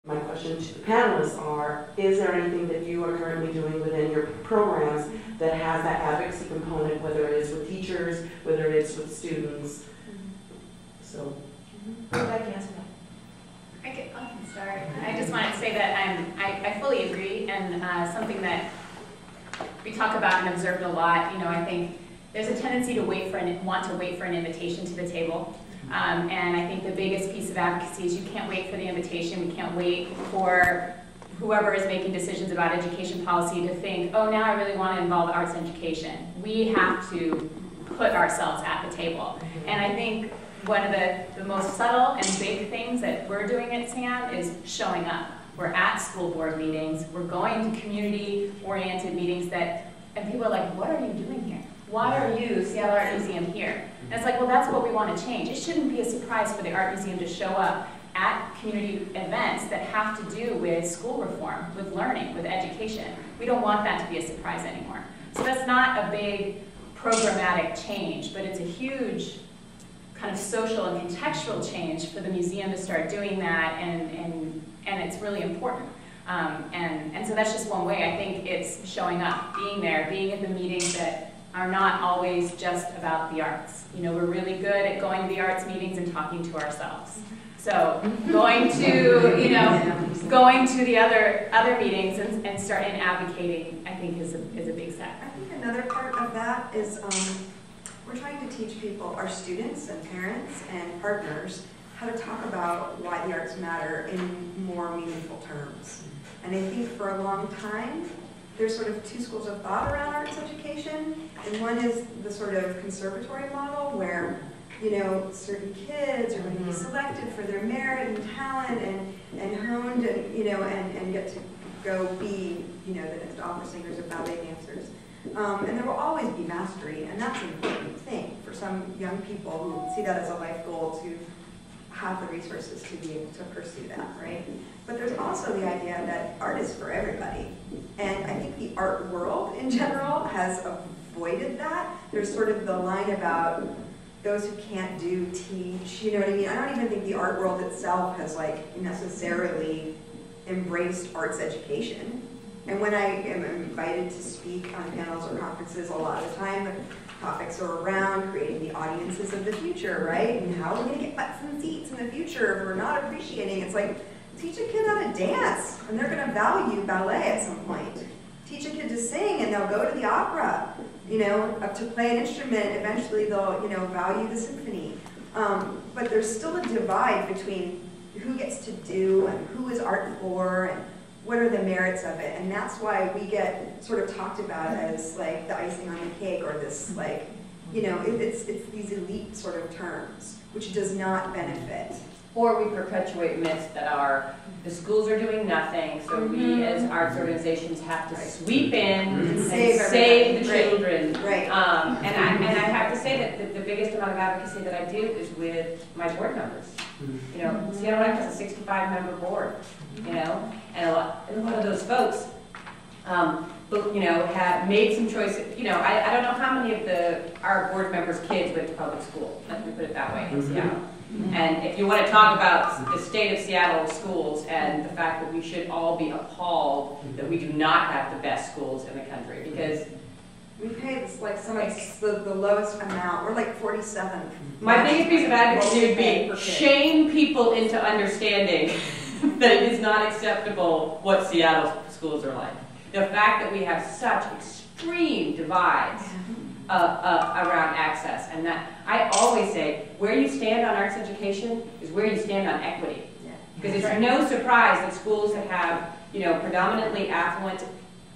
My question to the panelists are, is there anything that you are currently doing within your programs that has that advocacy component, whether it is with teachers, whether it is with students? So, who would like to answer that? I can start. I just wanted to say that I fully agree, and something that we talk about and observed a lot. You know, I think there's a tendency to want to wait for an invitation to the table. And I think the biggest piece of advocacy is you can't wait for the invitation. We can't wait for whoever is making decisions about education policy to think, oh, now I really want to involve arts education. We have to put ourselves at the table. And I think one of the most subtle and big things that we're doing at SAM is showing up. We're at school board meetings. We're going to community-oriented meetings and people are like, what are you doing here? Why are you, Seattle Art Museum, here? And it's like, well, that's what we want to change. It shouldn't be a surprise for the Art Museum to show up at community events that have to do with school reform, with learning, with education. We don't want that to be a surprise anymore. So that's not a big programmatic change, but it's a huge kind of social and contextual change for the museum to start doing that, and it's really important. And so that's just one way. I think it's showing up, being there, being at the meetings that are not always just about the arts. You know, we're really good at going to the arts meetings and talking to ourselves. So going to, going to the other meetings and start advocating, I think is a big step. I think another part of that is we're trying to teach people, our students and parents and partners, how to talk about why the arts matter in more meaningful terms. And I think for a long time, there's sort of two schools of thought around arts education, and one is the sort of conservatory model where, you know, certain kids are going to be selected for their merit and talent and honed and, you know, and get to go be, you know, the next opera singers or ballet dancers. And there will always be mastery, and that's an important thing for some young people who see that as a life goal to have the resources to be able to pursue that, right? But there's also the idea that art is for everybody. And I think the art world in general has avoided that. There's sort of the line about those who can't do teach, you know what I mean? I don't even think the art world itself has like necessarily embraced arts education. And when I am invited to speak on panels or conferences, a lot of the time the topics are around creating the audiences of the future, right? And how we're going to get butts and seats in the future if we're not appreciating. It's like, teach a kid how to dance, and they're going to value ballet at some point. Teach a kid to sing, and they'll go to the opera. You know, to play an instrument, eventually they'll, you know, value the symphony. But there's still a divide between who gets to do and who is art for and what are the merits of it. And that's why we get sort of talked about as like the icing on the cake, or this like, you know, it's these elite sort of terms, which does not benefit. Or we perpetuate myths that the schools are doing nothing, so we as arts organizations have to sweep in and save the children. Right. And I have to say that the biggest amount of advocacy that I do is with my board members. You know, Seattle Rec has a 65-member board, you know, and a lot of those folks, you know, have made some choices. You know, I don't know how many of our board members' kids went to public school. Let me put it that way in Seattle. And if you want to talk about the state of Seattle schools and the fact that we should all be appalled that we do not have the best schools in the country, because we pay this, like some of the lowest amount. We're like 47th. My biggest piece of advocacy would be shame people into understanding that it is not acceptable what Seattle schools are like. The fact that we have such extreme divides around access, and that I always say where you stand on arts education is where you stand on equity, because it's no surprise that schools that have, you know, predominantly affluent,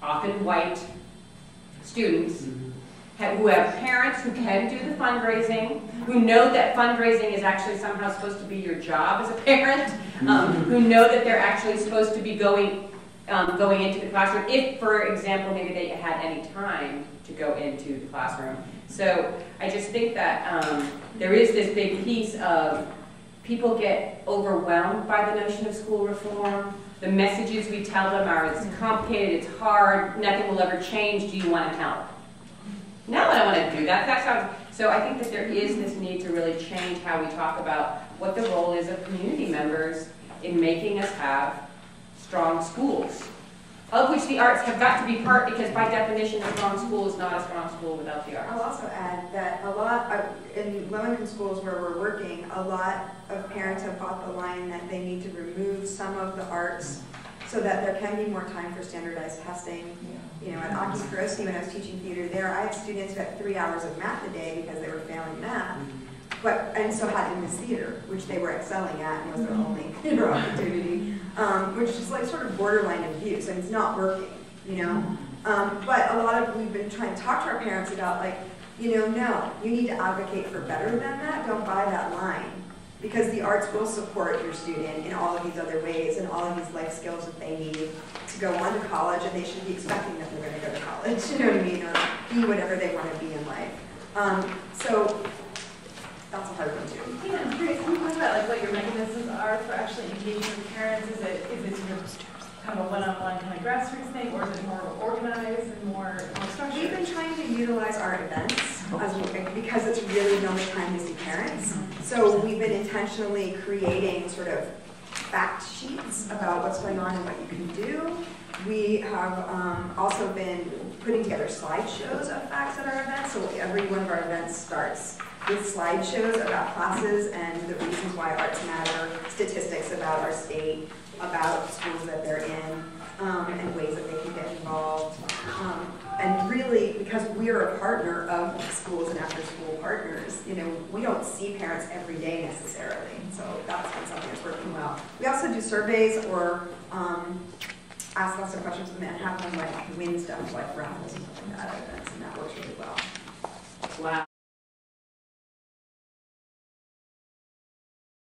often white students who have parents who can do the fundraising, who know that fundraising is actually somehow supposed to be your job as a parent, who know that they're actually supposed to be going into the classroom if, for example, maybe they had any time to go into the classroom. So I just think that there is this big piece of people get overwhelmed by the notion of school reform. The messages we tell them are, it's complicated, it's hard, nothing will ever change, do you want to help? No, I don't want to do that. That sounds, so I think that there is this need to really change how we talk about what the role is of community members in making us have strong schools, of which the arts have got to be part, because by definition a strong school is not a strong school without the arts. I'll also add that a lot in low-income schools where we're working, a lot of parents have bought the line that they need to remove some of the arts so that there can be more time for standardized testing. You know, at Advocacy, when I was teaching theater there, I had students who had 3 hours of math a day because they were failing math, and so had in this theater, which they were excelling at and was their only opportunity, which is like sort of borderline abuse, and it's not working, you know. But a lot of, we've been trying to talk to our parents about, like, you know, no, you need to advocate for better than that. Don't buy that line, because the arts will support your student in all of these other ways and all of these life skills that they need to go on to college, and they should be expecting that they're going to go to college, you know what I mean, or be whatever they want to be in life. So that's a hard one too. Yeah, I'm curious, can you talk about like what your mechanisms are for actually engaging with parents? Is it sort of kind of a one-on-one kind of grassroots thing, or is it more organized and more structured? We've been trying to utilize our events because it's really the only time to see parents. So we've been intentionally creating sort of fact sheets about what's going on and what you can do. We have also been putting together slideshows of facts at our events. So every one of our events starts with slideshows about classes and the reasons why arts matter, statistics about our state, about schools that they're in, and ways that they can get involved. And really, because we're a partner of schools and after-school partners, you know, we don't see parents every day necessarily. So that's been something that's working well. We also do surveys or ask lots of questions and then have them like win stuff like raffles and stuff like that at events, and that works really well. Wow.